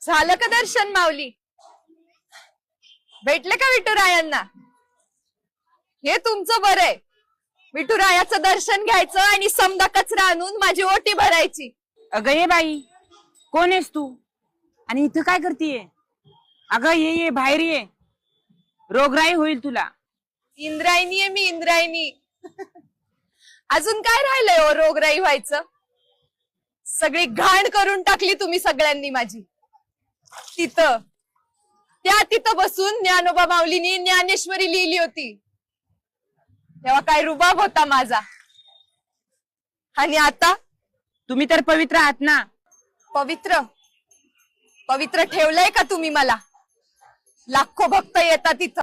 झालं का दर्शन माऊली? भेटले का विठुरायांना? हे तुमचं बरं आहे. विठुरायाचं दर्शन घ्यायचं आणि समदा कचरा आणून माझी ओटी भरायची. अगं ये बाई, कोण आहेस तू आणि इथं काय करतीये? अगं ये बाहेर ये, रोगराई होईल तुला. इंद्रायणी आहे मी, इंद्रायणी. अजून काय राहिलंय हो रोगराई व्हायचं? सगळी घाण करून टाकली तुम्ही सगळ्यांनी माझी. तिथं बसून ज्ञानोबा माऊलीनी ज्ञानेश्वरी लिहिली होती, तेव्हा काय रुबाब होता माझा. आणि आता तुम्ही तर पवित्र आहात ना. पवित्र पवित्र ठेवलंय का तुम्ही मला? लाखो भक्त येतात तिथं.